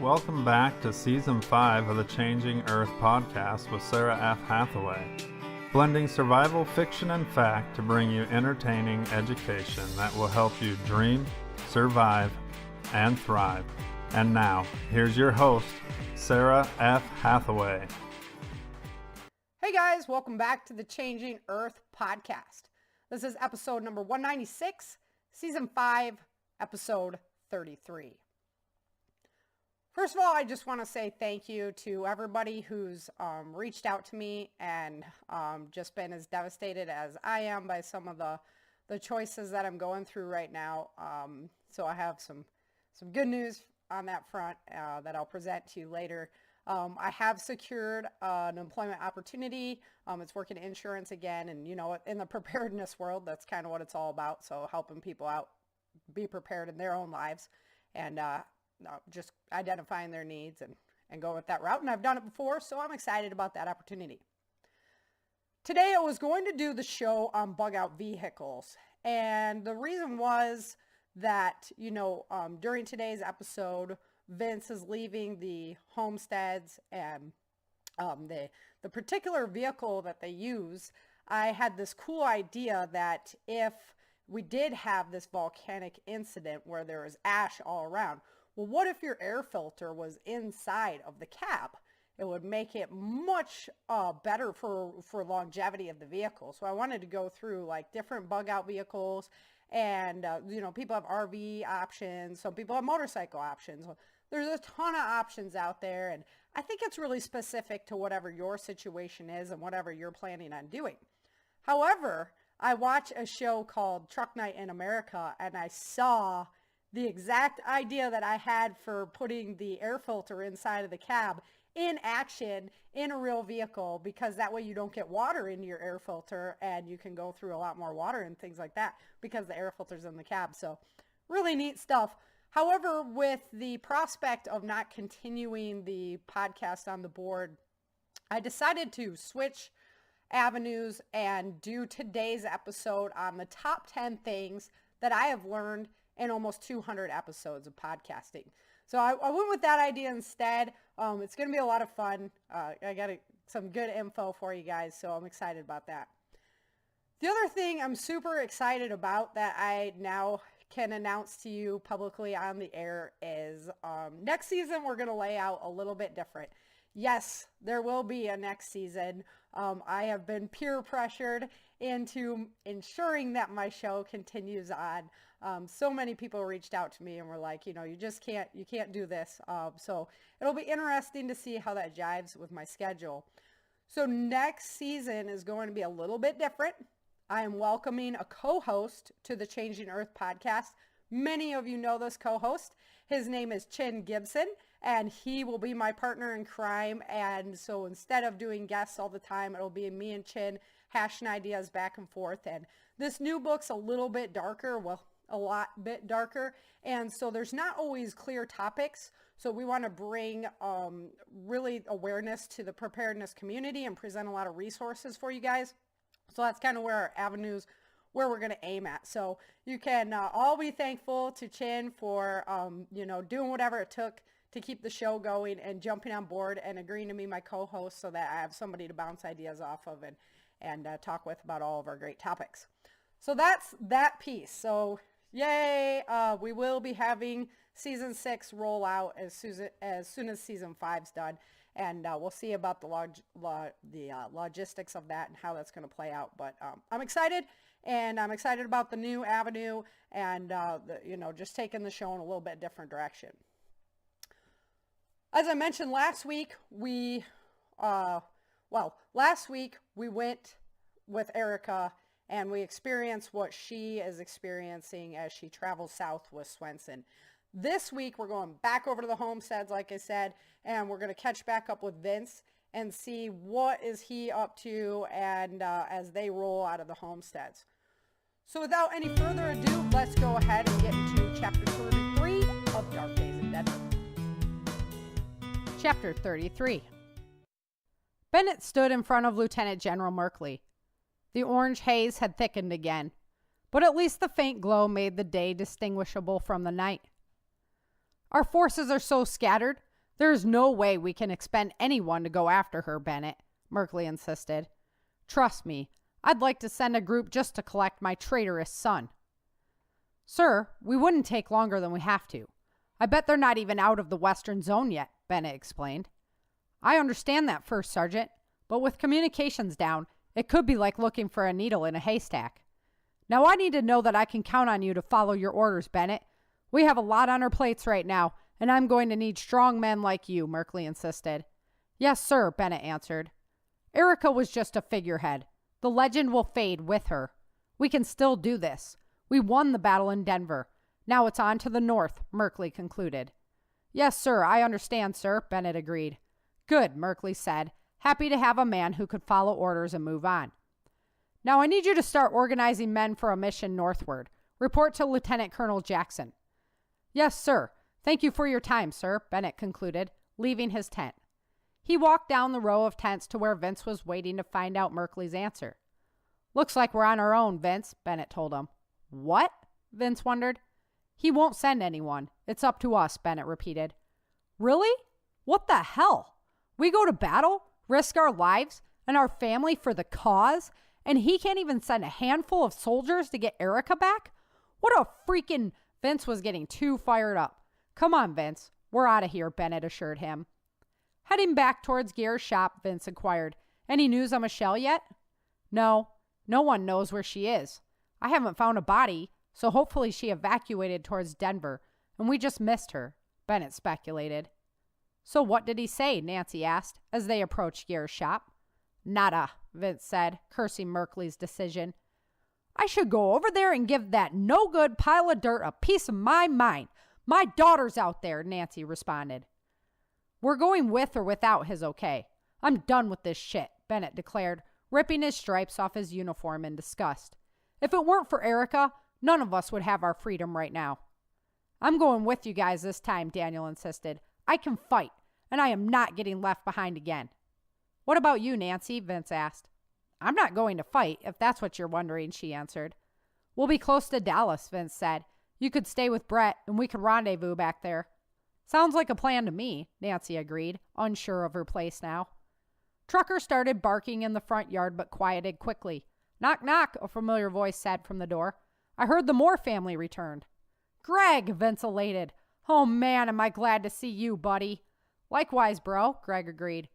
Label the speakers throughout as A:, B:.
A: Welcome back to Season 5 of the Changing Earth podcast with Sara F. Hathaway, blending survival fiction and fact to bring you entertaining education that will help you dream, survive, and thrive. And now, here's your host, Sara F. Hathaway.
B: Hey guys, welcome back to the Changing Earth podcast. This is episode number 196, Season 5, Episode 33. First of all, I just want to say thank you to everybody who's reached out to me and just been as devastated as I am by some of the choices that I'm going through right now. So I have some good news on that front that I'll present to you later. I have secured an employment opportunity. It's working insurance again. And, you know, in the preparedness world, that's kind of what it's all about. So helping people out be prepared in their own lives and just identifying their needs and go with that route. And I've done it before, so I'm excited about that opportunity. Today, I was going to do the show on bug out vehicles. And the reason was that, you know, during today's episode, Vince is leaving the homesteads and the particular vehicle that they use. I had this cool idea that if we did have this volcanic incident where there was ash all around, well, what if your air filter was inside of the cab? It would make it much better for longevity of the vehicle. So I wanted to go through like different bug out vehicles and, you know, people have RV options. Some people have motorcycle options. There's a ton of options out there, and I think it's really specific to whatever your situation is and whatever you're planning on doing. However, I watch a show called Truck Night in America, and I saw the exact idea that I had for putting the air filter inside of the cab in action in a real vehicle, because that way you don't get water into your air filter and you can go through a lot more water and things like that because the air filter's in the cab. So really neat stuff. However, with the prospect of not continuing the podcast on the board, I decided to switch avenues and do today's episode on the top 10 things that I have learned in almost 200 episodes of podcasting. So I went with that idea instead. It's going to be a lot of fun. I got some good info for you guys, so I'm excited about that. The other thing I'm super excited about that I now can announce to you publicly on the air is next season we're going to lay out a little bit different. Yes, there will be a next season. I have been peer pressured into ensuring that my show continues on. So many people reached out to me and were like, you know, you can't do this. So it'll be interesting to see how that jives with my schedule. So next season is going to be a little bit different. I am welcoming a co-host to the Changing Earth podcast. Many of you know this co-host. His name is Chin Gibson, and he will be my partner in crime. And so instead of doing guests all the time, it'll be me and Chin hashing ideas back and forth. And this new book's a little bit darker, well, a lot bit darker. And so there's not always clear topics. So we want to bring really awareness to the preparedness community and present a lot of resources for you guys. So that's kind of where our avenues, where we're going to aim at. So you can all be thankful to Chin for, you know, doing whatever it took to keep the show going and jumping on board and agreeing to be my co-host so that I have somebody to bounce ideas off of and talk with about all of our great topics. So that's that piece. So yay, we will be having season 6 roll out as soon as season 5's done. And we'll see about the logistics of that and how that's going to play out. But I'm excited, and I'm excited about the new avenue and, you know, just taking the show in a little bit different direction. As I mentioned last week, we went with Erica and we experienced what she is experiencing as she travels south with Swenson. This week, we're going back over to the homesteads, like I said, and we're going to catch back up with Vince and see what is he up to and as they roll out of the homesteads. So without any further ado, let's go ahead and get into Chapter 33 of Dark Days in Denver. Chapter 33. Bennett stood in front of Lieutenant General Merkley. The orange haze had thickened again, but at least the faint glow made the day distinguishable from the night. Our forces are so scattered, There's no way we can expend anyone to go after her, Bennett, Merkley insisted. Trust me, I'd like to send a group just to collect my traitorous son. Sir, we wouldn't take longer than we have to. I bet they're not even out of the western zone yet, Bennett explained. I understand that, First Sergeant, but with communications down, it could be like looking for a needle in a haystack. Now I need to know that I can count on you to follow your orders, Bennett. We have a lot on our plates right now, and I'm going to need strong men like you, Merkley insisted. Yes, sir, Bennett answered. Erica was just a figurehead. The legend will fade with her. We can still do this. We won the battle in Denver. Now it's on to the north, Merkley concluded. Yes, sir, I understand, sir, Bennett agreed. Good, Merkley said, happy to have a man who could follow orders and move on. Now I need you to start organizing men for a mission northward. Report to Lieutenant Colonel Jackson. Yes, sir. Thank you for your time, sir, Bennett concluded, leaving his tent. He walked down the row of tents to where Vince was waiting to find out Merkley's answer. Looks like we're on our own, Vince, Bennett told him. What? Vince wondered. He won't send anyone. It's up to us, Bennett repeated. Really? What the hell? We go to battle, risk our lives and our family for the cause, and he can't even send a handful of soldiers to get Erica back? What a freaking... Vince was getting too fired up. Come on, Vince. We're out of here, Bennett assured him. Heading back towards Gear's shop, Vince inquired, Any news on Michelle yet? No. No one knows where she is. I haven't found a body, so hopefully she evacuated towards Denver, and we just missed her, Bennett speculated. So what did he say? Nancy asked as they approached Gear's shop. Nada, Vince said, cursing Merkley's decision. I should go over there and give that no-good pile of dirt a piece of my mind. My daughter's out there, Nancy responded. We're going with or without his okay. I'm done with this shit, Bennett declared, ripping his stripes off his uniform in disgust. If it weren't for Erica, none of us would have our freedom right now. I'm going with you guys this time, Daniel insisted. I can fight, and I am not getting left behind again. What about you, Nancy? Vince asked. I'm not going to fight, if that's what you're wondering, she answered. We'll be close to Dallas, Vince said. You could stay with Brett, and we could rendezvous back there. Sounds like a plan to me, Nancy agreed, unsure of her place now. Trucker started barking in the front yard, but quieted quickly. Knock, knock, a familiar voice said from the door. I heard the Moore family returned. Greg, Vince elated. Oh man, am I glad to see you, buddy. Likewise, bro, Greg agreed.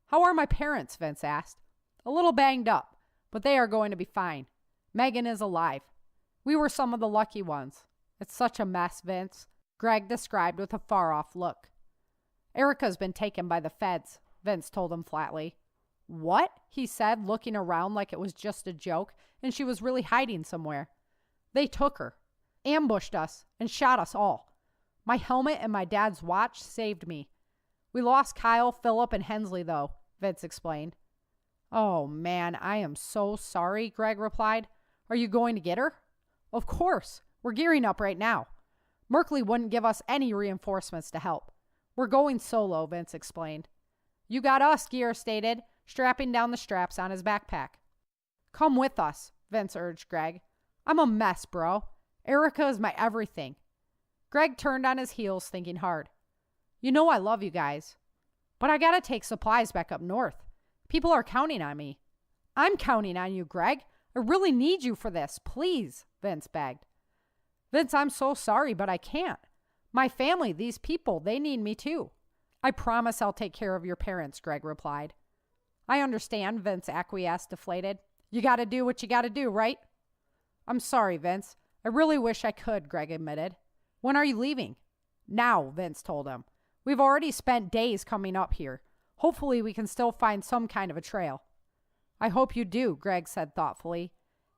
B: How are my parents? Vince asked. A little banged up, but they are going to be fine. Megan is alive. We were some of the lucky ones. It's such a mess, Vince, Greg described with a far-off look. Erica's been taken by the feds, Vince told him flatly. What? He said, looking around like it was just a joke and she was really hiding somewhere. They took her, ambushed us, and shot us all. My helmet and my dad's watch saved me. We lost Kyle, Philip, and Hensley, though, Vince explained. Oh, man, I am so sorry, Greg replied. Are you going to get her? Of course. We're gearing up right now. Merkley wouldn't give us any reinforcements to help. We're going solo, Vince explained. You got us, Gear stated, strapping down the straps on his backpack. Come with us, Vince urged Greg. I'm a mess, bro. Erica is my everything. Greg turned on his heels, thinking hard. You know I love you guys. But I gotta take supplies back up north. People are counting on me. I'm counting on you, Greg. I really need you for this, please, Vince begged. Vince, I'm so sorry, but I can't. My family, these people, they need me too. I promise I'll take care of your parents, Greg replied. I understand, Vince acquiesced, deflated. You gotta do what you gotta do, right? I'm sorry, Vince. I really wish I could, Greg admitted. When are you leaving? Now, Vince told him. We've already spent days coming up here. Hopefully we can still find some kind of a trail. I hope you do, Greg said thoughtfully.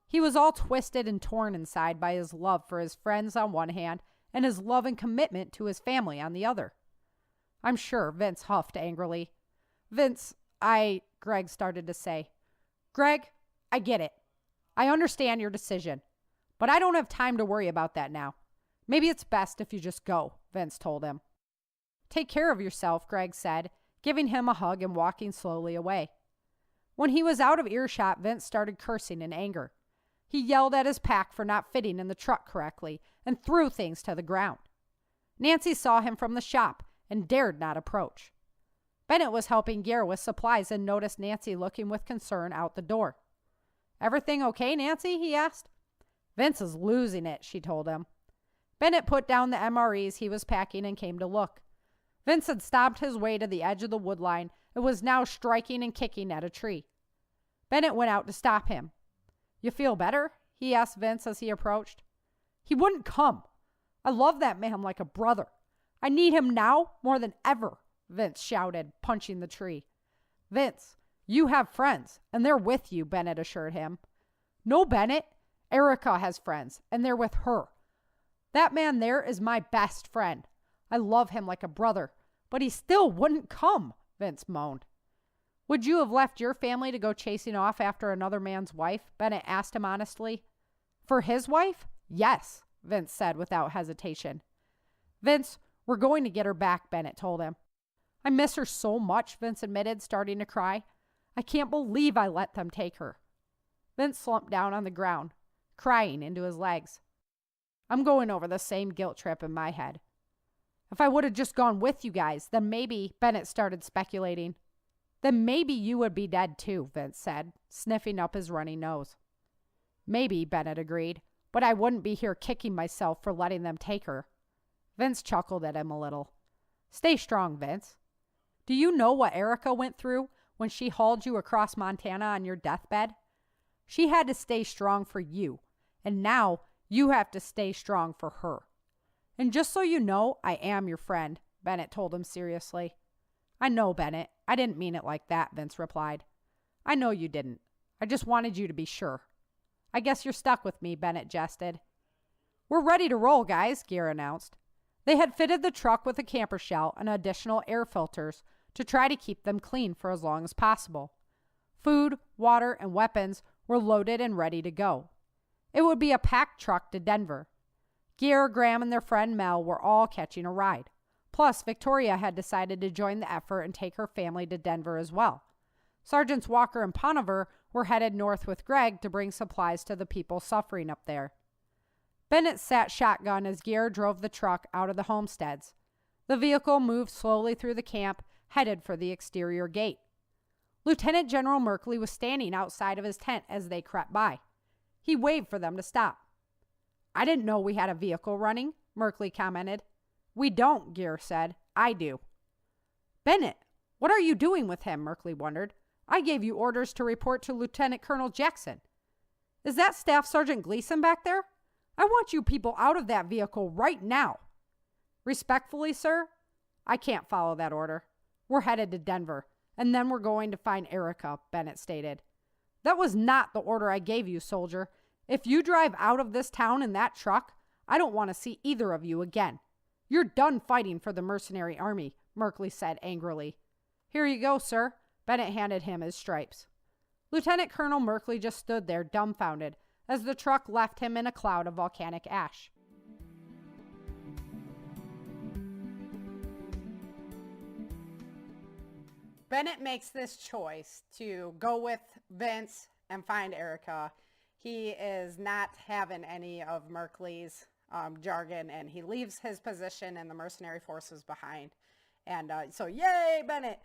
B: He was all twisted and torn inside by his love for his friends on one hand and his love and commitment to his family on the other. I'm sure, Vince huffed angrily. Vince, Greg started to say. Greg, I get it. I understand your decision, but I don't have time to worry about that now. Maybe it's best if you just go, Vince told him. Take care of yourself, Greg said, giving him a hug and walking slowly away. When he was out of earshot, Vince started cursing in anger. He yelled at his pack for not fitting in the truck correctly and threw things to the ground. Nancy saw him from the shop and dared not approach. Bennett was helping Gare with supplies and noticed Nancy looking with concern out the door. "Everything okay, Nancy?" he asked. "Vince is losing it," she told him. Bennett put down the MREs he was packing and came to look. Vince had stopped his way to the edge of the wood line and was now striking and kicking at a tree. Bennett went out to stop him. "You feel better?" he asked Vince as he approached. "He wouldn't come. I love that man like a brother. I need him now more than ever," Vince shouted, punching the tree. "Vince, you have friends, and they're with you," Bennett assured him. "No, Bennett. Erica has friends, and they're with her. That man there is my best friend. I love him like a brother, but he still wouldn't come," Vince moaned. "Would you have left your family to go chasing off after another man's wife?" Bennett asked him honestly. "For his wife? Yes," Vince said without hesitation. "Vince, we're going to get her back," Bennett told him. "I miss her so much," Vince admitted, starting to cry. "I can't believe I let them take her." Vince slumped down on the ground, crying into his legs. "I'm going over the same guilt trip in my head. If I would have just gone with you guys, then maybe," Bennett started speculating. "Then maybe you would be dead too," Vince said, sniffing up his runny nose. "Maybe," Bennett agreed, "but I wouldn't be here kicking myself for letting them take her." Vince chuckled at him a little. "Stay strong, Vince. Do you know what Erica went through when she hauled you across Montana on your deathbed? She had to stay strong for you, and now you have to stay strong for her. And just so you know, I am your friend," Bennett told him seriously. "I know, Bennett. I didn't mean it like that," Vince replied. "I know you didn't. I just wanted you to be sure." "I guess you're stuck with me," Bennett jested. "We're ready to roll, guys," Gare announced. They had fitted the truck with a camper shell and additional air filters to try to keep them clean for as long as possible. Food, water, and weapons were loaded and ready to go. It would be a packed truck to Denver. Gare, Graham, and their friend Mel were all catching a ride. Plus, Victoria had decided to join the effort and take her family to Denver as well. Sergeants Walker and Ponover were headed north with Greg to bring supplies to the people suffering up there. Bennett sat shotgun as Gare drove the truck out of the homesteads. The vehicle moved slowly through the camp, headed for the exterior gate. Lieutenant General Merkley was standing outside of his tent as they crept by. He waved for them to stop. "I didn't know we had a vehicle running," Merkley commented. "We don't," Gare said. "I do." "Bennett, what are you doing with him?" Merkley wondered. "I gave you orders to report to Lieutenant Colonel Jackson. Is that Staff Sergeant Gleason back there? I want you people out of that vehicle right now." "Respectfully, sir, I can't follow that order. We're headed to Denver, and then we're going to find Erica," Bennett stated. "That was not the order I gave you, soldier. If you drive out of this town in that truck, I don't want to see either of you again. You're done fighting for the mercenary army," Merkley said angrily. "Here you go, sir." Bennett handed him his stripes. Lieutenant Colonel Merkley just stood there dumbfounded as the truck left him in a cloud of volcanic ash. Bennett makes this choice to go with Vince and find Erica. He is not having any of Merkley's jargon, and he leaves his position in the mercenary forces behind. And so yay, Bennett!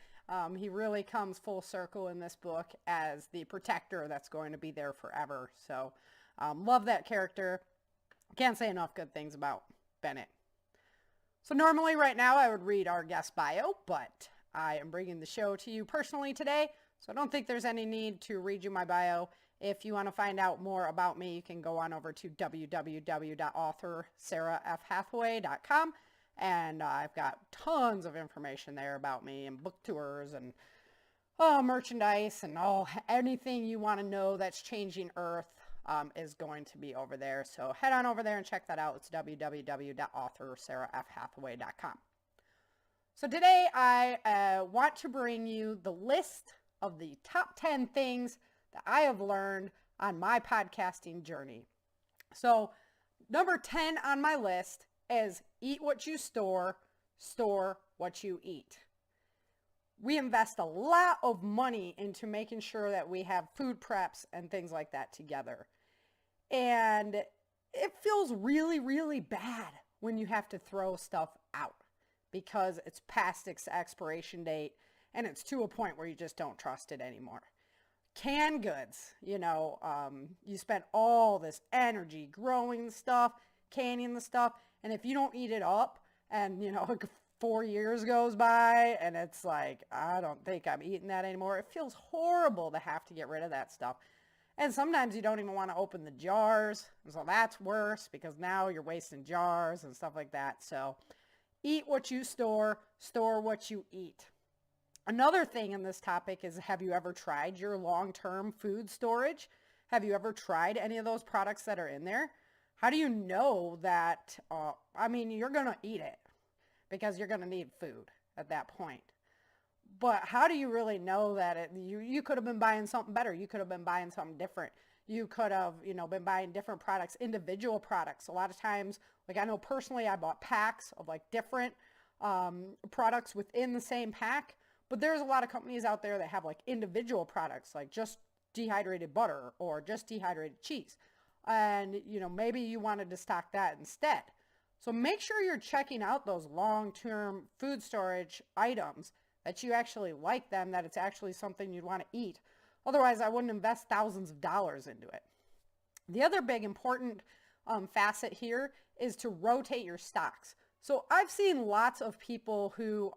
B: He really comes full circle in this book as the protector that's going to be there forever. So love that character. Can't say enough good things about Bennett. So normally right now I would read our guest bio, but I am bringing the show to you personally today, so I don't think there's any need to read you my bio. If you want to find out more about me, you can go on over to www.author.sarafhathaway.com, and I've got tons of information there about me and book tours and merchandise and anything you want to know that's changing Earth is going to be over there. So head on over there and check that out. It's www.author.sarafhathaway.com. So today I want to bring you the list of the top 10 things that I have learned on my podcasting journey. So number 10 on my list is eat what you store, store what you eat. We invest a lot of money into making sure that we have food preps and things like that together. And it feels really, really bad when you have to throw stuff out. because it's past its expiration date and it's to a point where you just don't trust it anymore. Canned goods, you spent all this energy growing the stuff, canning the stuff, and if you don't eat it up and, 4 years goes by and it's like, I don't think I'm eating that anymore, it feels horrible to have to get rid of that stuff. And sometimes you don't even want to open the jars, so that's worse because now you're wasting jars and stuff like that. So eat what you store what you eat. Another thing in this topic is, have you ever tried your long-term food storage? Have you ever tried any of those products that are in there? How do you know that, you're going to eat it because you're going to need food at that point. But how do you really know that you could have been buying something better? You could have been buying something different. You could have, been buying different products, individual products. A lot of times, I know personally, I bought packs of different products within the same pack. But there's a lot of companies out there that have individual products, like just dehydrated butter or just dehydrated cheese. And, maybe you wanted to stock that instead. So make sure you're checking out those long-term food storage items, that you actually like them, that it's actually something you'd want to eat. Otherwise, I wouldn't invest thousands of dollars into it. The other big important facet here is to rotate your stocks. So I've seen lots of people who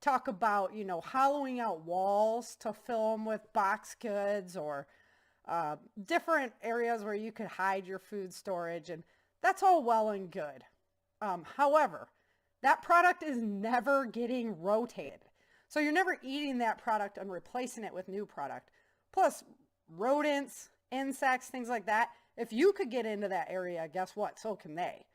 B: talk about, hollowing out walls to fill them with box goods or different areas where you could hide your food storage. And that's all well and good. However, that product is never getting rotated. So you're never eating that product and replacing it with new product. Plus, rodents, insects, things like that, if you could get into that area, guess what? So can they.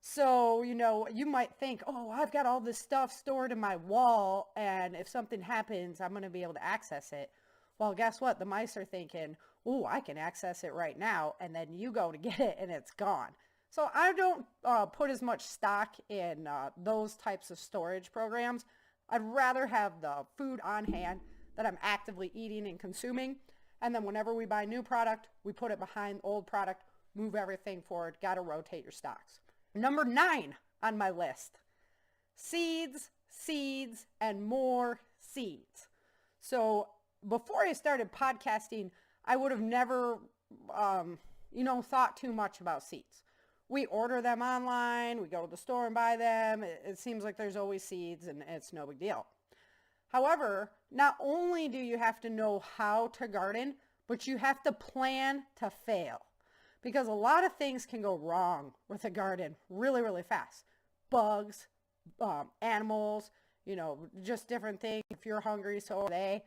B: So, you might think, oh, I've got all this stuff stored in my wall, and if something happens, I'm going to be able to access it. Well, guess what? The mice are thinking, oh, I can access it right now, and then you go to get it, and it's gone. So I don't put as much stock in those types of storage programs. I'd rather have the food on hand that I'm actively eating and consuming, and then whenever we buy new product, we put it behind old product, move everything forward, got to rotate your stocks. Number 9 on my list, seeds, and more seeds. So before I started podcasting, I would have never, thought too much about seeds. We order them online, we go to the store and buy them. It seems like there's always seeds and it's no big deal. However, not only do you have to know how to garden, but you have to plan to fail. Because a lot of things can go wrong with a garden really, really fast. Bugs, animals, just different things. If you're hungry, so are they.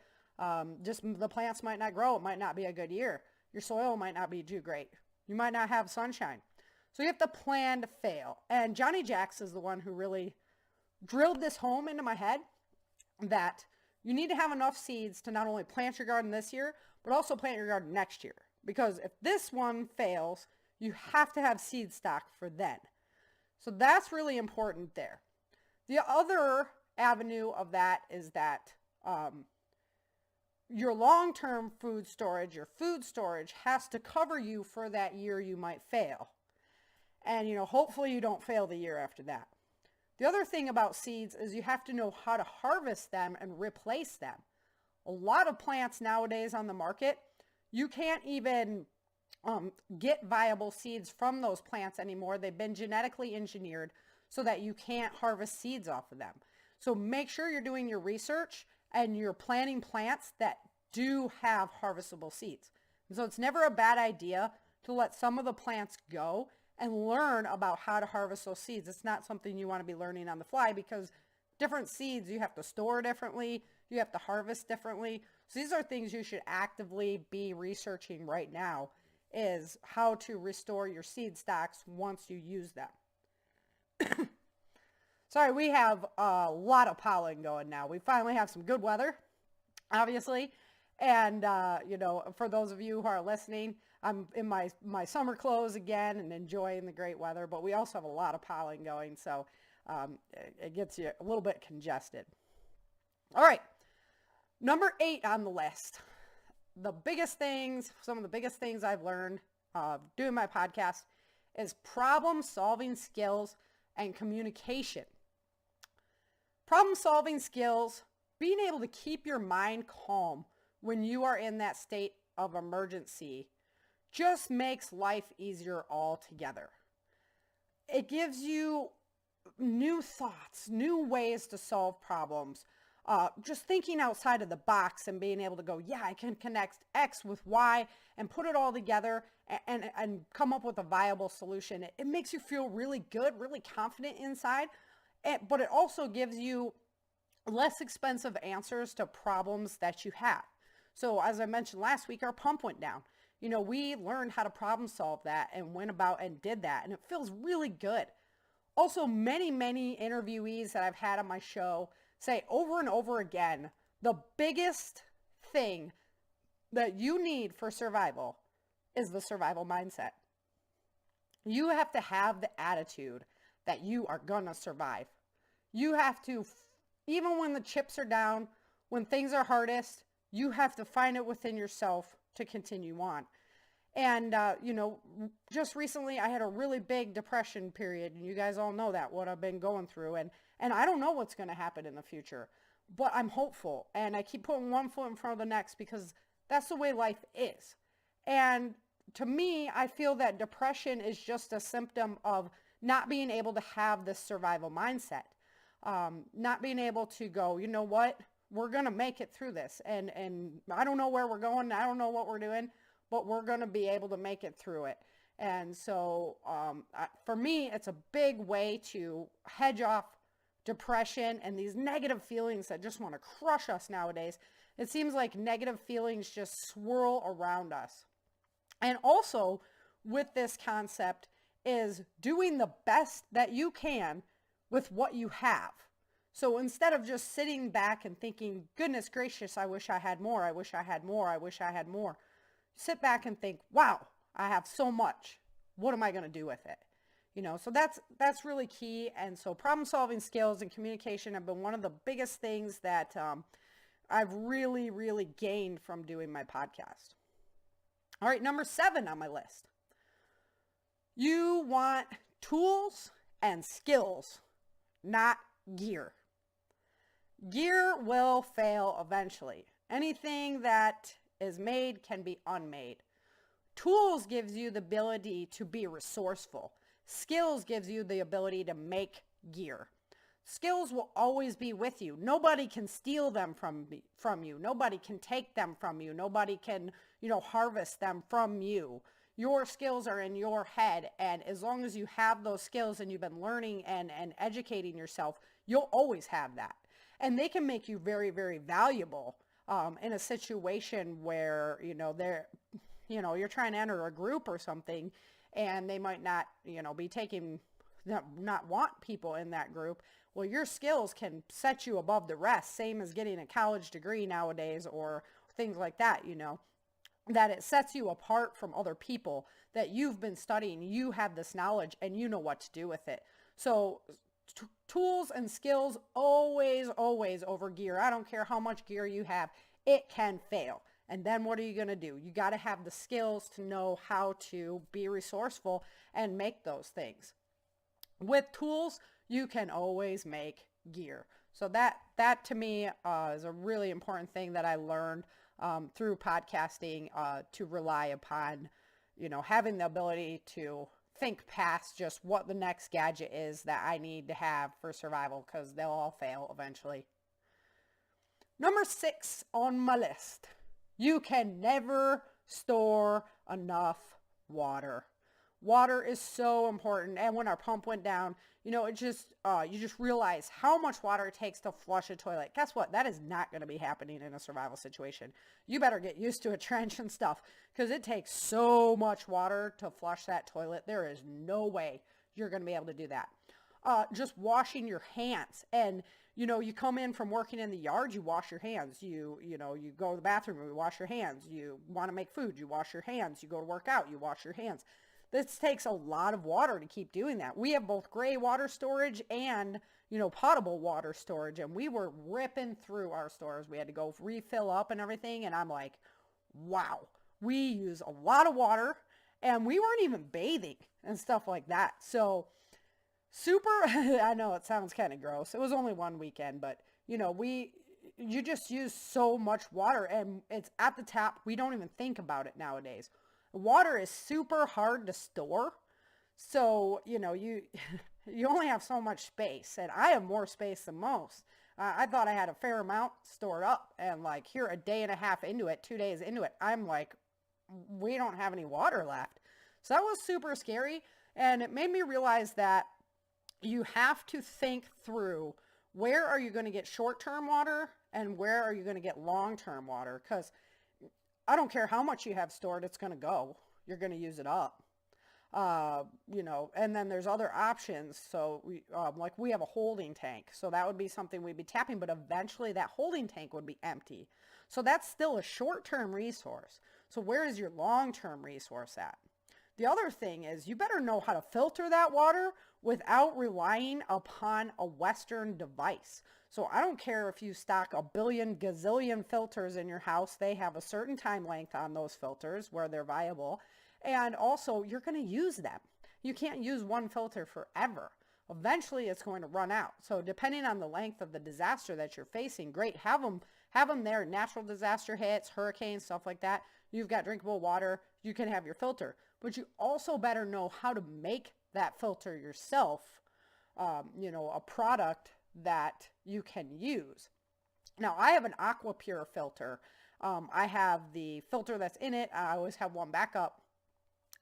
B: Just the plants might not grow. It might not be a good year. Your soil might not be too great. You might not have sunshine. So you have to plan to fail. And Johnny Jacks is the one who really drilled this home into my head, that you need to have enough seeds to not only plant your garden this year, but also plant your garden next year. Because if this one fails, you have to have seed stock for then. So that's really important there. The other avenue of that is that your long-term food storage, your food storage has to cover you for that year you might fail. And, hopefully you don't fail the year after that. The other thing about seeds is you have to know how to harvest them and replace them. A lot of plants nowadays on the market, you can't even get viable seeds from those plants anymore. They've been genetically engineered so that you can't harvest seeds off of them. So make sure you're doing your research and you're planting plants that do have harvestable seeds. And so it's never a bad idea to let some of the plants go and learn about how to harvest those seeds. It's not something you want to be learning on the fly, because different seeds you have to store differently, you have to harvest differently. So these are things you should actively be researching right now, is how to restore your seed stocks once you use them. Sorry, we have a lot of pollen going now. We finally have some good weather, obviously. And, for those of you who are listening, I'm in my summer clothes again and enjoying the great weather, but we also have a lot of pollen going, so it gets you a little bit congested. All right, number 8 on the list. Some of the biggest things I've learned doing my podcast is problem-solving skills and communication. Problem-solving skills, being able to keep your mind calm when you are in that state of emergency just makes life easier altogether. It gives you new thoughts, new ways to solve problems. Just thinking outside of the box and being able to go, yeah, I can connect X with Y and put it all together and come up with a viable solution. It makes you feel really good, really confident inside, but it also gives you less expensive answers to problems that you have. So as I mentioned last week, our pump went down. We learned how to problem solve that and went about and did that, and it feels really good. Also, many interviewees that I've had on my show say over and over again, the biggest thing that you need for survival is the survival mindset. You have to have the attitude that you are gonna survive. You have to, even when the chips are down, when things are hardest, you have to find it within yourself to continue on. And, just recently I had a really big depression period, and you guys all know that, what I've been going through. And I don't know what's going to happen in the future, but I'm hopeful. And I keep putting one foot in front of the next because that's the way life is. And to me, I feel that depression is just a symptom of not being able to have this survival mindset. Not being able to go, you know what, we're going to make it through this. And I don't know where we're going. I don't know what we're doing, but we're going to be able to make it through it. And so for me, it's a big way to hedge off depression and these negative feelings that just want to crush us nowadays. It seems like negative feelings just swirl around us. And also with this concept is doing the best that you can with what you have. So instead of just sitting back and thinking, goodness gracious, I wish I had more, I wish I had more, I wish I had more. Sit back and think, wow, I have so much. What am I going to do with it? So that's really key. And so problem solving skills and communication have been one of the biggest things that I've really gained from doing my podcast. All right, number 7 on my list. You want tools and skills, not gear. Gear will fail eventually. Anything that is made can be unmade. Tools gives you the ability to be resourceful. Skills gives you the ability to make gear. Skills will always be with you. Nobody can steal them from you. Nobody can take them from you. Nobody can, harvest them from you. Your skills are in your head, and as long as you have those skills and you've been learning and educating yourself, you'll always have that. And they can make you very, very valuable in a situation where, you're trying to enter a group or something, and they might not, be not want people in that group. Well, your skills can set you above the rest, same as getting a college degree nowadays or things like that, that it sets you apart from other people, that you've been studying, you have this knowledge, and you know what to do with it. So tools and skills always over gear. I don't care how much gear you have, it can fail. And then what are you going to do? You got to have the skills to know how to be resourceful and make those things. With tools, you can always make gear. So that to me is a really important thing that I learned through podcasting, to rely upon, having the ability to think past just what the next gadget is that I need to have for survival, because they'll all fail eventually. Number 6 on my list. You can never store enough water. Water is so important. And when our pump went down, it just, you just realize how much water it takes to flush a toilet. Guess what? That is not going to be happening in a survival situation. You better get used to a trench and stuff, because it takes so much water to flush that toilet. There is no way you're going to be able to do that. Just washing your hands. And, you come in from working in the yard, you wash your hands. You go to the bathroom, you wash your hands. You want to make food, you wash your hands. You go to work out, you wash your hands. This takes a lot of water to keep doing that. We have both gray water storage and, potable water storage, and we were ripping through our stores. We had to go refill up and everything, and I'm like, wow, we use a lot of water, and we weren't even bathing and stuff like that. So super, I know it sounds kind of gross. It was only one weekend, but you just use so much water and it's at the tap. We don't even think about it nowadays. Water is super hard to store. So, you only have so much space, and I have more space than most. I thought I had a fair amount stored up, and like here a day and a half into it, 2 days into it, I'm like, we don't have any water left. So that was super scary, and it made me realize that you have to think through, where are you going to get short-term water and where are you going to get long-term water? Because I don't care how much you have stored, it's going to go. You're going to use it up. And then there's other options. So we have a holding tank. So that would be something we'd be tapping, but eventually that holding tank would be empty. So that's still a short-term resource. So where is your long-term resource at? The other thing is you better know how to filter that water without relying upon a Western device. So I don't care if you stock a billion gazillion filters in your house. They have a certain time length on those filters where they're viable. And also, you're going to use them. You can't use one filter forever. Eventually, it's going to run out. So depending on the length of the disaster that you're facing, great, have them there. Natural disaster hits, hurricanes, stuff like that. You've got drinkable water. You can have your filter. But you also better know how to make that filter yourself, a product that you can use. Now, I have an AquaPure filter. I have the filter that's in it. I always have one backup.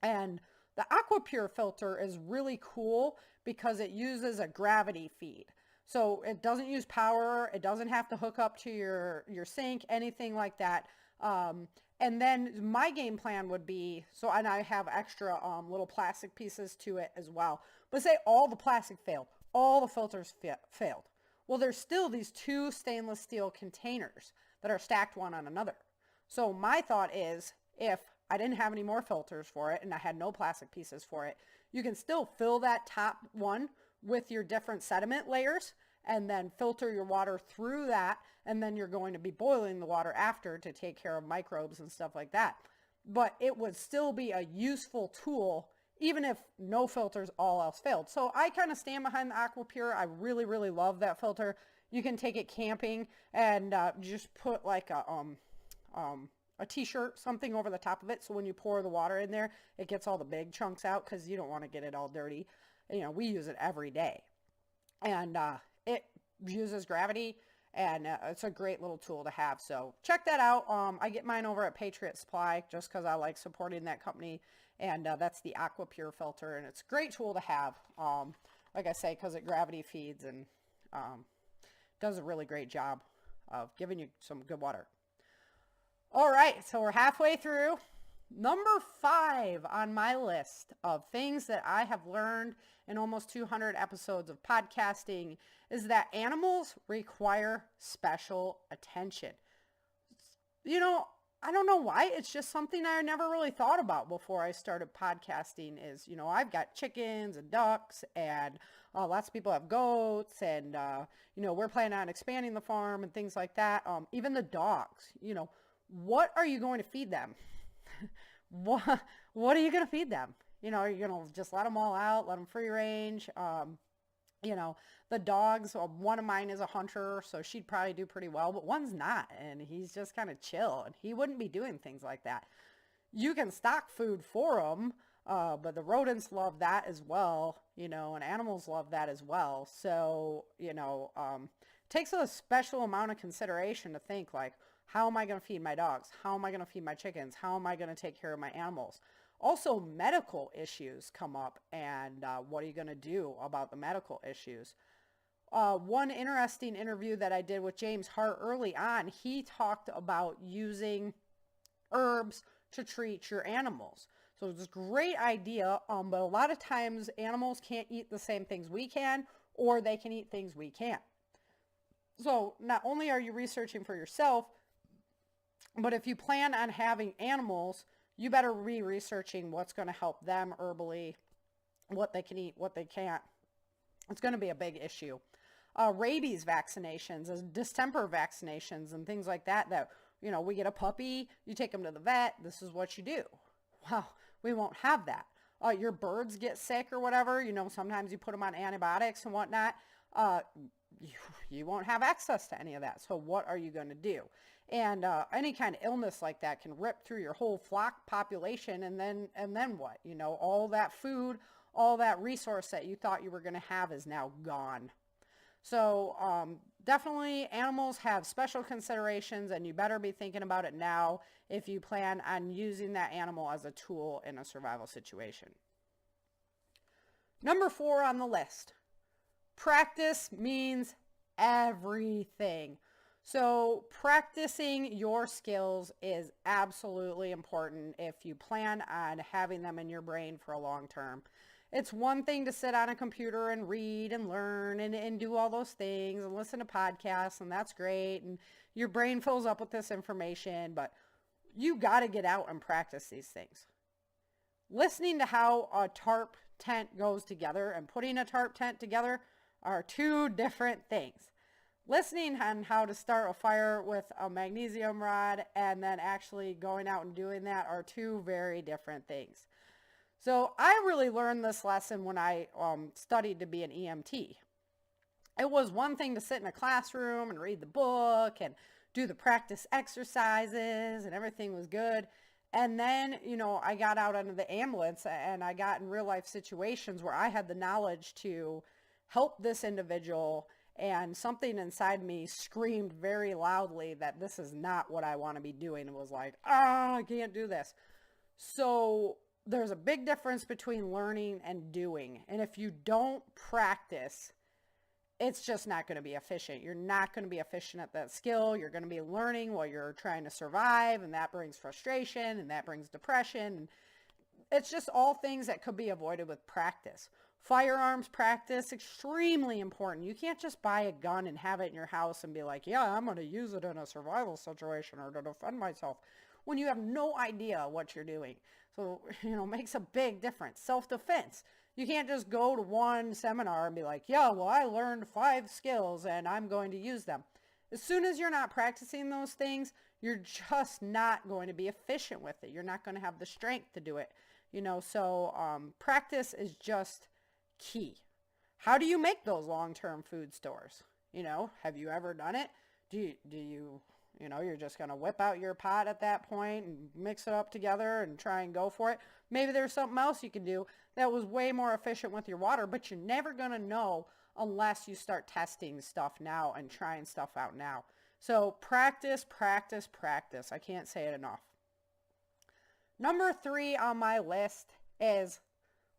B: And the AquaPure filter is really cool because it uses a gravity feed. So it doesn't use power. It doesn't have to hook up to your sink, anything like that. And then my game plan would be, and I have extra little plastic pieces to it as well. But say all the plastic failed. All the filters failed. Well, there's still these 2 stainless steel containers that are stacked one on another. So my thought is, if I didn't have any more filters for it and I had no plastic pieces for it, you can still fill that top one with your different sediment layers and then filter your water through that, and then you're going to be boiling the water after to take care of microbes and stuff like that. But it would still be a useful tool even if no filters, all else failed. So I kind of stand behind the AquaPure. I really, really love that filter. You can take it camping and just put like a t-shirt, something over the top of it, so when you pour the water in there, it gets all the big chunks out because you don't want to get it all dirty. We use it every day, and it uses gravity, and it's a great little tool to have. So check that out. I get mine over at Patriot Supply just because I like supporting that company, and that's the AquaPure filter, and it's a great tool to have. Like I say, because it gravity feeds and does a really great job of giving you some good water. All right, so we're halfway through. Number 5 on my list of things that I have learned in almost 200 episodes of podcasting is that animals require special attention. I don't know why. It's just something I never really thought about before I started podcasting is, I've got chickens and ducks, and lots of people have goats, and, we're planning on expanding the farm and things like that. Even the dogs, what are you going to feed them? What are you going to feed them? Are you going to just let them all out, let them free range? The dogs, one of mine is a hunter, so she'd probably do pretty well, but one's not, and he's just kind of chill, and he wouldn't be doing things like that. You can stock food for them, but the rodents love that as well, and animals love that as well. So, takes a special amount of consideration to think like, how am I going to feed my dogs? How am I going to feed my chickens? How am I going to take care of my animals? Also, medical issues come up, and what are you going to do about the medical issues? One interesting interview that I did with James Hart early on, he talked about using herbs to treat your animals. So it's a great idea, but a lot of times animals can't eat the same things we can, or they can eat things we can't. So not only are you researching for yourself, but if you plan on having animals, you better be researching what's going to help them herbally, what they can eat, what they can't. It's going to be a big issue. Rabies vaccinations, distemper vaccinations, and things like that, we get a puppy, you take them to the vet, this is what you do. Well, we won't have that. your birds get sick or whatever, sometimes you put them on antibiotics and whatnot, you won't have access to any of that. So what are you going to do? And any kind of illness like that can rip through your whole flock population. And then what? All that food, all that resource that you thought you were going to have is now gone. So definitely animals have special considerations, and you better be thinking about it now if you plan on using that animal as a tool in a survival situation. Number 4 on the list, practice means everything. So practicing your skills is absolutely important if you plan on having them in your brain for a long term. It's one thing to sit on a computer and read and learn and do all those things and listen to podcasts, and that's great, and your brain fills up with this information, but you got to get out and practice these things. Listening to how a tarp tent goes together and putting a tarp tent together are two different things. Listening on how to start a fire with a magnesium rod and then actually going out and doing that are two very different things. So I really learned this lesson when I studied to be an EMT. It was one thing to sit in a classroom and read the book and do the practice exercises and everything was good. And then, I got out under the ambulance and I got in real life situations where I had the knowledge to help this individual, and something inside me screamed very loudly that this is not what I want to be doing. It was like, I can't do this. So there's a big difference between learning and doing. And if you don't practice, it's just not going to be efficient. You're not going to be efficient at that skill. You're going to be learning while you're trying to survive, and that brings frustration, and that brings depression. And it's just all things that could be avoided with practice. Firearms practice, extremely important. You can't just buy a gun and have it in your house and be like, yeah, I'm going to use it in a survival situation or to defend myself, when you have no idea what you're doing. So, makes a big difference. Self-defense. You can't just go to one seminar and be like, yeah, well, I learned 5 skills and I'm going to use them. As soon as you're not practicing those things, you're just not going to be efficient with it. You're not going to have the strength to do it. So practice is just key. How do you make those long-term food stores? Have you ever done it? Do you you're just going to whip out your pot at that point and mix it up together and try and go for it? Maybe there's something else you can do that was way more efficient with your water, but you're never going to know unless you start testing stuff now and trying stuff out now. So practice, practice, practice. I can't say it enough. Number 3 on my list is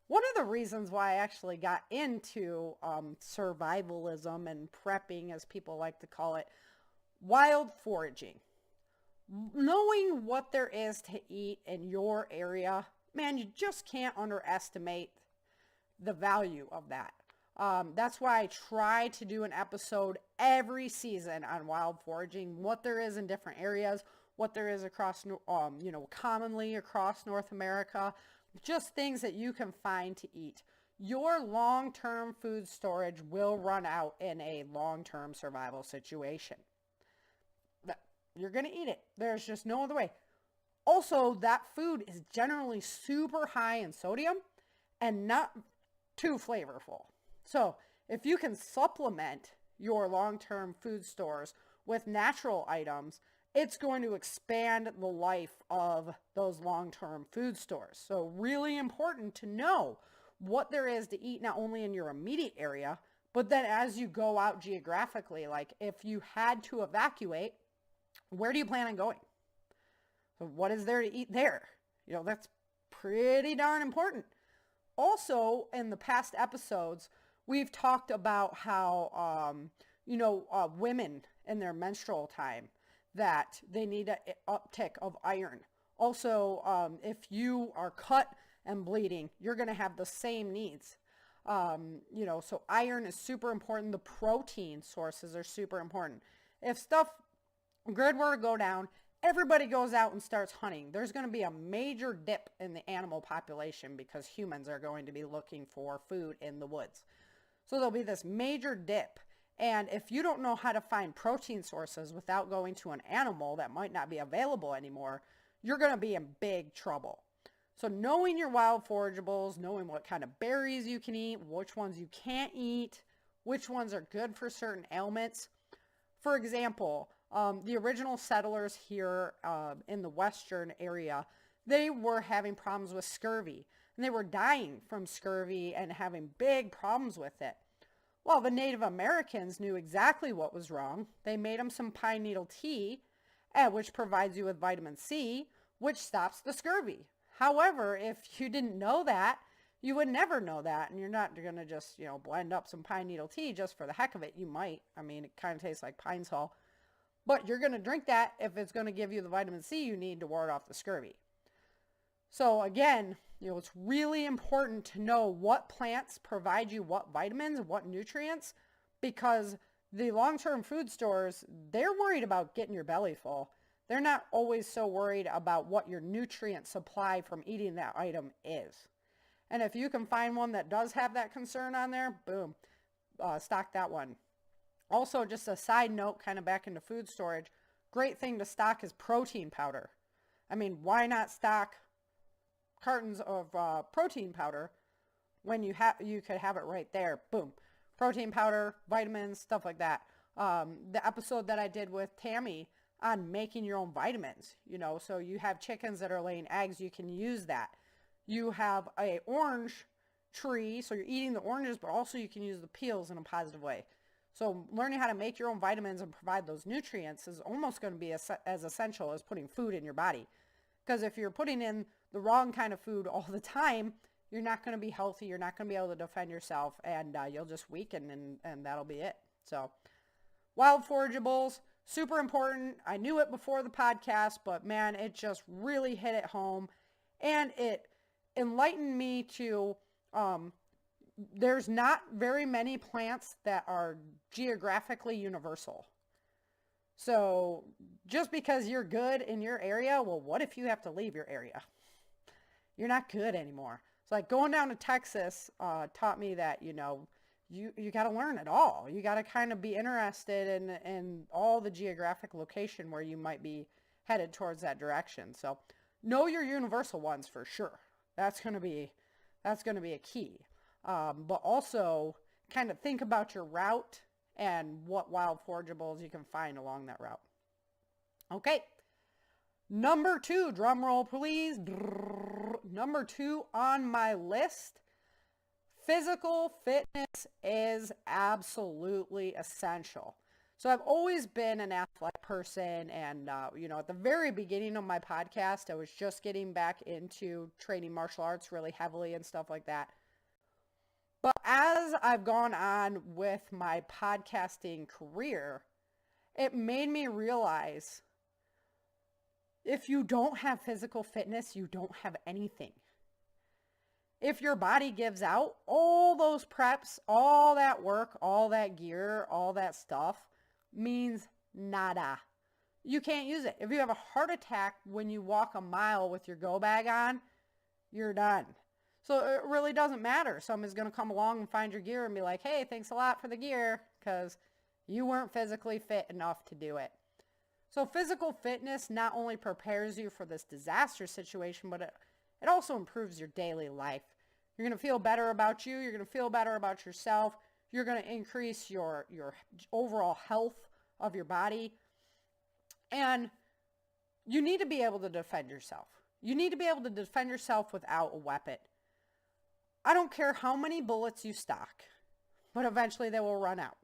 B: one of the reasons why I actually got into survivalism and prepping, as people like to call it, wild foraging. Knowing what there is to eat in your area, man, you just can't underestimate the value of that. That's why I try to do an episode every season on wild foraging, what there is in different areas, what there is across, commonly across North America, just things that you can find to eat. Your long-term food storage will run out in a long-term survival situation. You're going to eat it. There's just no other way. Also, that food is generally super high in sodium and not too flavorful. So if you can supplement your long-term food stores with natural items, it's going to expand the life of those long-term food stores. So really important to know what there is to eat, not only in your immediate area, but then as you go out geographically, like if you had to evacuate, where do you plan on going? So what is there to eat there? That's pretty darn important. Also, in the past episodes, we've talked about how, women in their menstrual time, that they need an uptick of iron. Also, if you are cut and bleeding, you're going to have the same needs. So iron is super important. The protein sources are super important. If grid were to go down, everybody goes out and starts hunting. There's going to be a major dip in the animal population because humans are going to be looking for food in the woods. So there'll be this major dip. And if you don't know how to find protein sources without going to an animal that might not be available anymore, you're going to be in big trouble. So knowing your wild forageables, knowing what kind of berries you can eat, which ones you can't eat, which ones are good for certain ailments. For example, the original settlers here in the western area, they were having problems with scurvy. And they were dying from scurvy and having big problems with it. Well, the Native Americans knew exactly what was wrong. They made them some pine needle tea, which provides you with vitamin C, which stops the scurvy. However, if you didn't know that, you would never know that, and you're not going to just, blend up some pine needle tea just for the heck of it. You might. I mean, it kind of tastes like pine sol. But you're going to drink that if it's going to give you the vitamin C you need to ward off the scurvy. So again, it's really important to know what plants provide you what vitamins, what nutrients, because the long-term food stores, they're worried about getting your belly full. They're not always so worried about what your nutrient supply from eating that item is. And if you can find one that does have that concern on there, boom, stock that one. Also, just a side note, kind of back into food storage, great thing to stock is protein powder. I mean, why not stock cartons of protein powder when you could have it right there? Boom. Protein powder, vitamins, stuff like that. The episode that I did with Tammy on making your own vitamins, so you have chickens that are laying eggs, you can use that. You have a orange tree, so you're eating the oranges, but also you can use the peels in a positive way. So learning how to make your own vitamins and provide those nutrients is almost going to be as essential as putting food in your body. Because if you're putting in the wrong kind of food all the time, you're not going to be healthy, you're not going to be able to defend yourself, and you'll just weaken, and that'll be it. So wild forageables, super important. I knew it before the podcast, but man, it just really hit it home. And it enlightened me to, there's not very many plants that are geographically universal. So just because you're good in your area, well, what if you have to leave your area? You're not good anymore. It's like going down to Texas taught me that, you got to learn it all. You got to kind of be interested in all the geographic location where you might be headed towards that direction. So know your universal ones for sure. That's going to be a key. But also kind of think about your route and what wild forageables you can find along that route. Okay. Number 2, drum roll please. Number 2 on my list, physical fitness is absolutely essential. So I've always been an athletic person, and at the very beginning of my podcast, I was just getting back into training martial arts really heavily and stuff like that. But as I've gone on with my podcasting career, it made me realize if you don't have physical fitness, you don't have anything. If your body gives out, all those preps, all that work, all that gear, all that stuff means nada. You can't use it. If you have a heart attack when you walk a mile with your go bag on, you're done. So it really doesn't matter. Someone's going to come along and find your gear and be like, hey, thanks a lot for the gear, because you weren't physically fit enough to do it. So physical fitness not only prepares you for this disaster situation, but it also improves your daily life. You're going to feel better about you. You're going to feel better about yourself. You're going to increase your overall health of your body. And you need to be able to defend yourself. You need to be able to defend yourself without a weapon. I don't care how many bullets you stock, but eventually they will run out.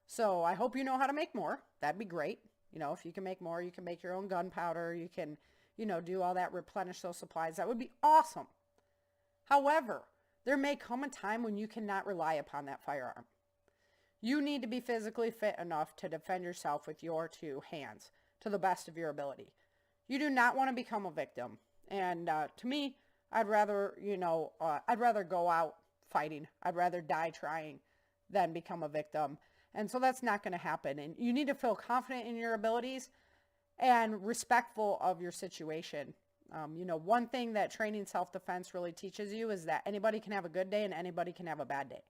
B: So I hope you know how to make more. That'd be great. If you can make more, you can make your own gunpowder. You can, do all that, replenish those supplies. That would be awesome. However, there may come a time when you cannot rely upon that firearm. You need to be physically fit enough to defend yourself with your 2 hands to the best of your ability. You do not want to become a victim. And to me, I'd rather go out fighting. I'd rather die trying than become a victim. And so that's not going to happen. And you need to feel confident in your abilities and respectful of your situation. One thing that training self-defense really teaches you is that anybody can have a good day and anybody can have a bad day.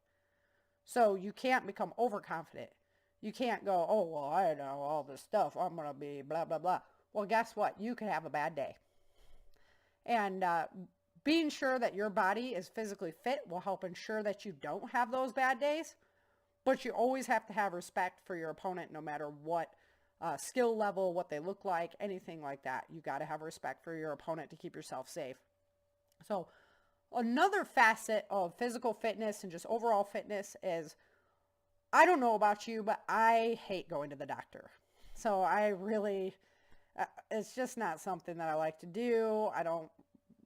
B: So you can't become overconfident. You can't go, oh, well, I know all this stuff. I'm going to be blah, blah, blah. Well, guess what? You could have a bad day. And being sure that your body is physically fit will help ensure that you don't have those bad days. But you always have to have respect for your opponent, no matter what skill level, what they look like, anything like that. You got to have respect for your opponent to keep yourself safe. So another facet of physical fitness and just overall fitness is, I don't know about you, but I hate going to the doctor. So I really, it's just not something that I like to do. I don't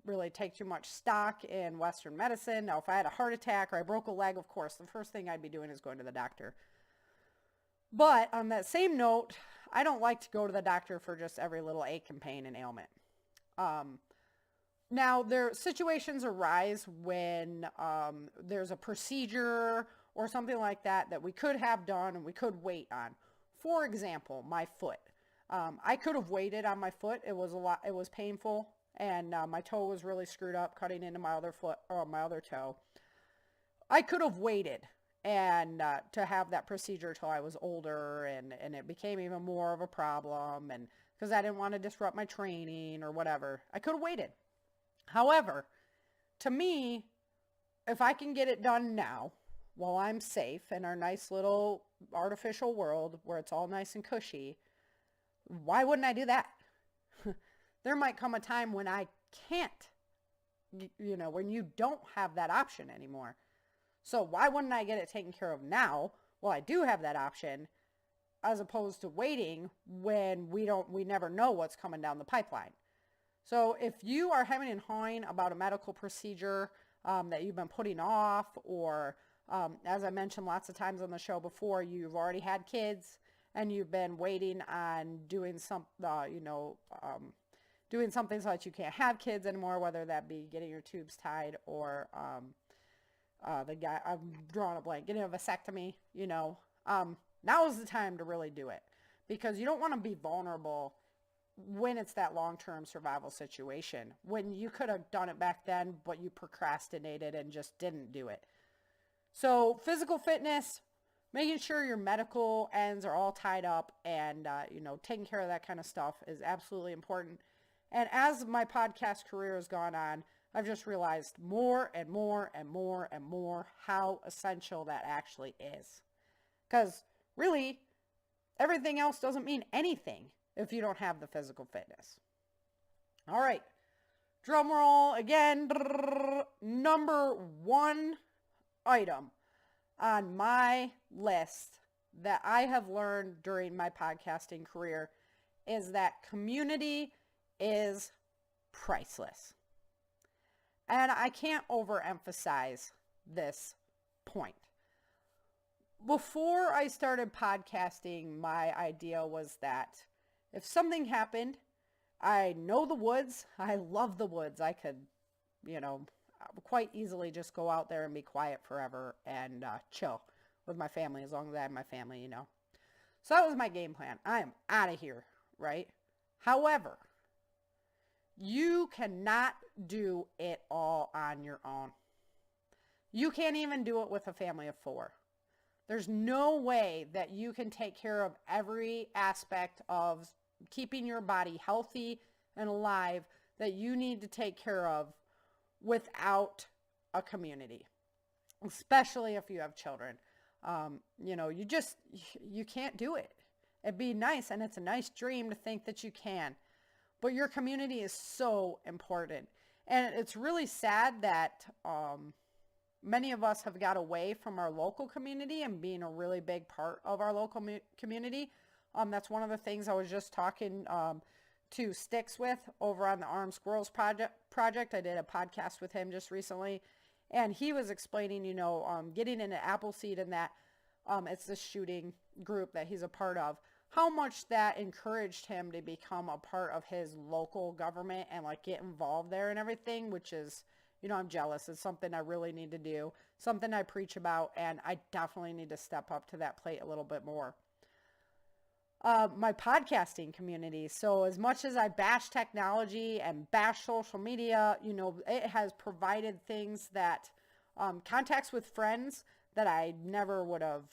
B: really take too much stock in Western medicine. Now, if I had a heart attack or I broke a leg, of course, the first thing I'd be doing is going to the doctor. But on that same note, I don't like to go to the doctor for just every little ache and pain and ailment. Now, there situations arise when there's a procedure or something like that that we could have done and we could wait on. For example, my foot. I could have waited on my foot. It was painful, and my toe was really screwed up, cutting into my other foot or my other toe. I could have waited and to have that procedure till I was older, and it became even more of a problem, and because I didn't want to disrupt my training or whatever. I could have waited. However, to me, if I can get it done now, while I'm safe in our nice little artificial world where it's all nice and cushy, why wouldn't I do that? There might come a time when I can't, when you don't have that option anymore. So why wouldn't I get it taken care of now while I do have that option, as opposed to waiting when we never know what's coming down the pipeline? So if you are hemming and hawing about a medical procedure that you've been putting off, or as I mentioned lots of times on the show before, you've already had kids and you've been waiting on doing doing something so that you can't have kids anymore, whether that be getting your tubes tied or I'm drawing a blank, getting a vasectomy, now is the time to really do it, because you don't want to be vulnerable when it's that long-term survival situation, when you could have done it back then, but you procrastinated and just didn't do it. So physical fitness, making sure your medical ends are all tied up, and, taking care of that kind of stuff is absolutely important. And as my podcast career has gone on, I've just realized more and more and more and more how essential that actually is. Because really, everything else doesn't mean anything if you don't have the physical fitness. All right, drum roll again. Number one item on my list that I have learned during my podcasting career is that community is priceless. And I can't overemphasize this point. Before I started podcasting, my idea was that if something happened, I know the woods. I love the woods. I could, quite easily just go out there and be quiet forever and chill with my family, as long as I have my family, So that was my game plan. I am out of here, right? However, you cannot do it all on your own. You can't even do it with a family of 4. There's no way that you can take care of every aspect of keeping your body healthy and alive that you need to take care of without a community, especially if you have children. You can't do it. It'd be nice, and it's a nice dream to think that you can. But your community is so important. And it's really sad that many of us have got away from our local community and being a really big part of our local community. That's one of the things I was just talking to Sticks with over on the Armed Squirrels project. I did a podcast with him just recently. And he was explaining, getting into Appleseed and that it's the shooting group that he's a part of, how much that encouraged him to become a part of his local government and get involved there and everything, which is, I'm jealous. It's something I really need to do, something I preach about, and I definitely need to step up to that plate a little bit more. My podcasting community. So as much as I bash technology and bash social media, it has provided things that, contacts with friends that I never would have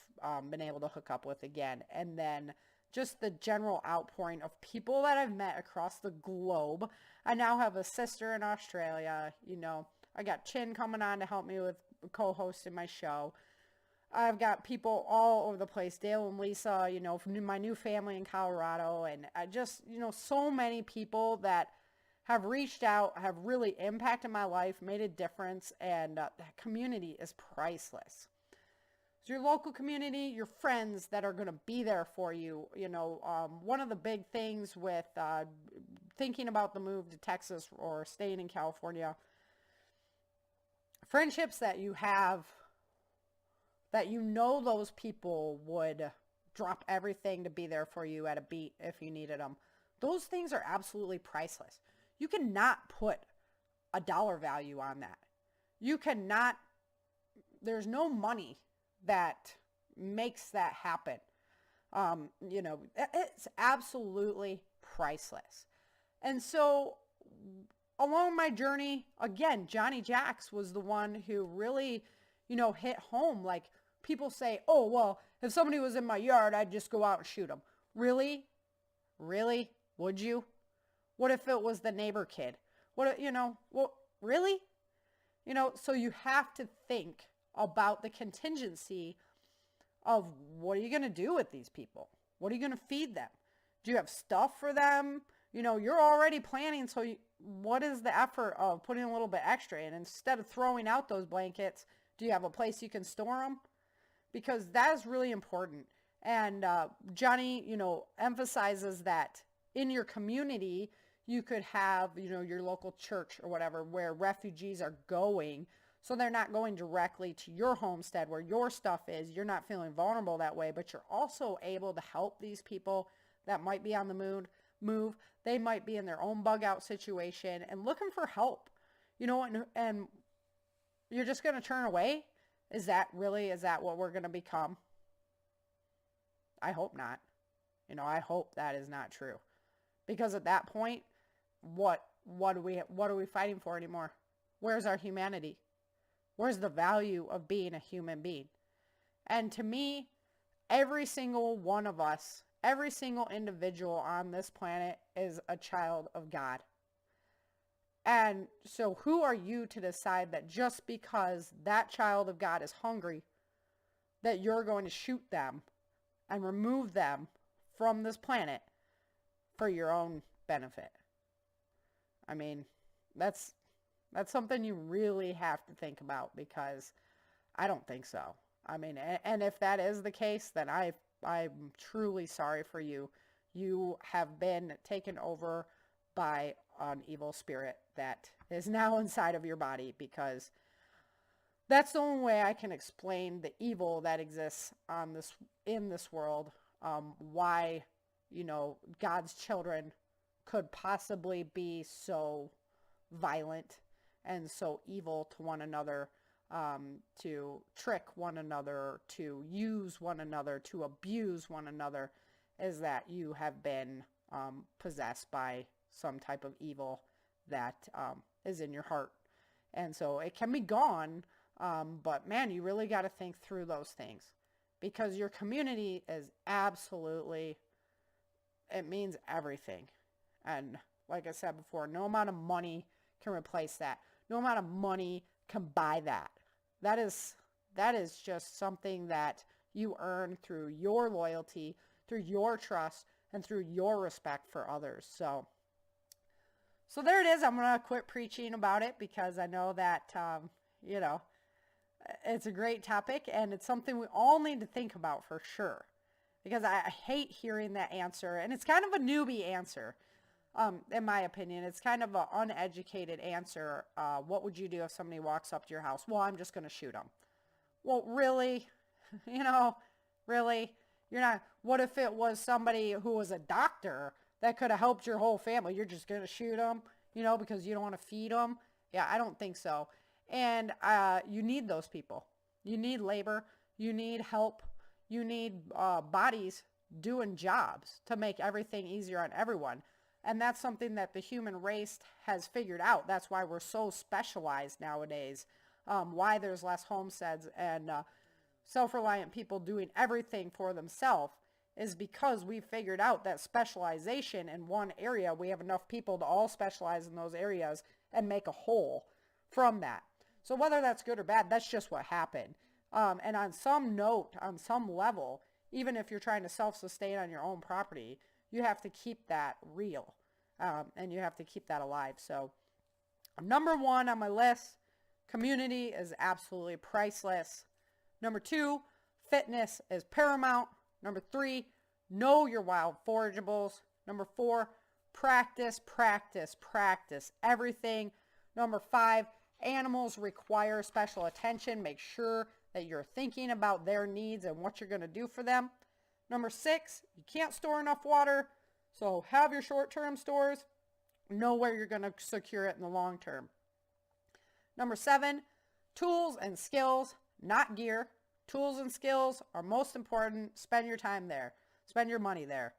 B: been able to hook up with again. And then just the general outpouring of people that I've met across the globe. I now have a sister in Australia. You know, I got Chin coming on to help me with co-hosting my show. I've got people all over the place, Dale and Lisa, you know, from my new family in Colorado. And I just, you know, so many people that have reached out, have really impacted my life, made a difference. And that community is priceless. So your local community, your friends that are going to be there for you. You know, one of the big things with thinking about the move to Texas or staying in California, friendships that you have, that you know those people would drop everything to be there for you at a beat if you needed them. Those things are absolutely priceless. You cannot put a dollar value on that. You cannot, there's no money that makes that happen. You know, it's absolutely priceless. And so along my journey, again, Johnny Jacks was the one who really, you know, hit home. Like, people say, oh, well, if somebody was in my yard, I'd just go out and shoot them. Really? Really? Would you? What if it was the neighbor kid? What, you know, well, really? You know, so you have to think about the contingency of what are you going to do with these people? What are you going to feed them? Do you have stuff for them? You know, you're already planning. So what is the effort of putting a little bit extra in? Instead of throwing out those blankets, do you have a place you can store them? Because that is really important. And Johnny, you know, emphasizes that in your community, you could have, you know, your local church or whatever where refugees are going. So they're not going directly to your homestead where your stuff is. You're not feeling vulnerable that way, but you're also able to help these people that might be on the move. They might be in their own bug out situation and looking for help, you know, and you're just going to turn away. Is that what we're going to become? I hope not. You know, I hope that is not true, because at that point, what are we fighting for anymore? Where's our humanity? Where's the value of being a human being? And to me, every single one of us, every single individual on this planet is a child of God. And so who are you to decide that just because that child of God is hungry, that you're going to shoot them and remove them from this planet for your own benefit? I mean, that's something you really have to think about, because I don't think so. I mean, and if that is the case, then I'm truly sorry for you. You have been taken over by an evil spirit that is now inside of your body, because that's the only way I can explain the evil that exists in this world. Why, you know, God's children could possibly be so violent and so evil to one another, to trick one another, to use one another, to abuse one another, is that you have been possessed by some type of evil that is in your heart. And so it can be gone, but man, you really got to think through those things, because your community is absolutely, it means everything. And like I said before, no amount of money can replace that. No amount of money can buy that. That is just something that you earn through your loyalty, through your trust, and through your respect for others. So there it is. I'm going to quit preaching about it, because I know that, you know, it's a great topic, and it's something we all need to think about for sure, because I hate hearing that answer. And it's kind of a newbie answer. In my opinion, it's kind of an uneducated answer. What would you do if somebody walks up to your house? Well, I'm just going to shoot them. Well, really? You know, really? You're not. What if it was somebody who was a doctor that could have helped your whole family? You're just going to shoot them, you know, because you don't want to feed them? Yeah, I don't think so. And you need those people. You need labor. You need help. You need bodies doing jobs to make everything easier on everyone. And that's something that the human race has figured out. That's why we're so specialized nowadays. Why there's less homesteads and self-reliant people doing everything for themselves, is because we figured out that specialization in one area, we have enough people to all specialize in those areas and make a whole from that. So whether that's good or bad, that's just what happened. And on some note, on some level, even if you're trying to self-sustain on your own property, you have to keep that real, and you have to keep that alive. So number 1 on my list, community is absolutely priceless. Number 2, fitness is paramount. Number 3, know your wild forageables. Number 4, practice everything. Number 5, animals require special attention. Make sure that you're thinking about their needs and what you're going to do for them. Number 6, you can't store enough water, so have your short-term stores. Know where you're going to secure it in the long term. Number 7, tools and skills, not gear. Tools and skills are most important. Spend your time there. Spend your money there.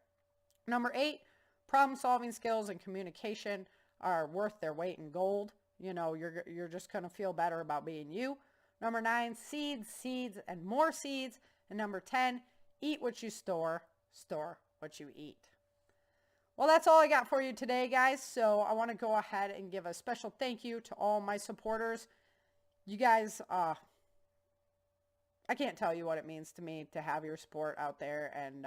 B: Number 8, problem-solving skills and communication are worth their weight in gold. You know, you're just going to feel better about being you. Number 9, seeds, and more seeds. And number 10, eat what you store what you eat. Well, that's all I got for you today, guys. So I want to go ahead and give a special thank you to all my supporters. You guys, I can't tell you what it means to me to have your support out there and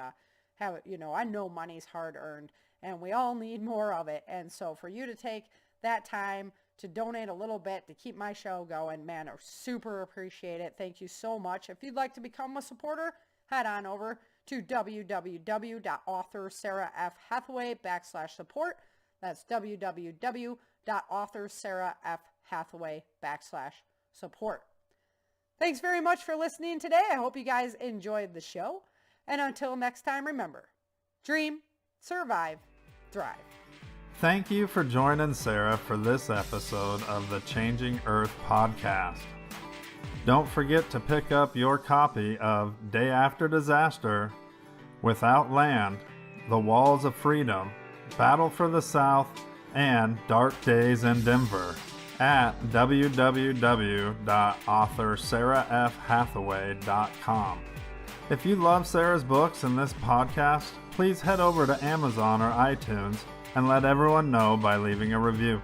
B: have it. You know, I know money's hard earned and we all need more of it. And so for you to take that time to donate a little bit to keep my show going, man, I super appreciate it. Thank you so much. If you'd like to become a supporter, head on over to www.authorSarahFHathaway.com/support. That's www.authorSarahFHathaway.com/support. Thanks very much for listening today. I hope you guys enjoyed the show. And until next time, remember, dream, survive, thrive.
A: Thank you for joining Sara for this episode of the Changing Earth podcast. Don't forget to pick up your copy of Day After Disaster, Without Land, The Walls of Freedom, Battle for the South, and Dark Days in Denver at www.authorSarahFHathaway.com. If you love Sara's books and this podcast, please head over to Amazon or iTunes and let everyone know by leaving a review.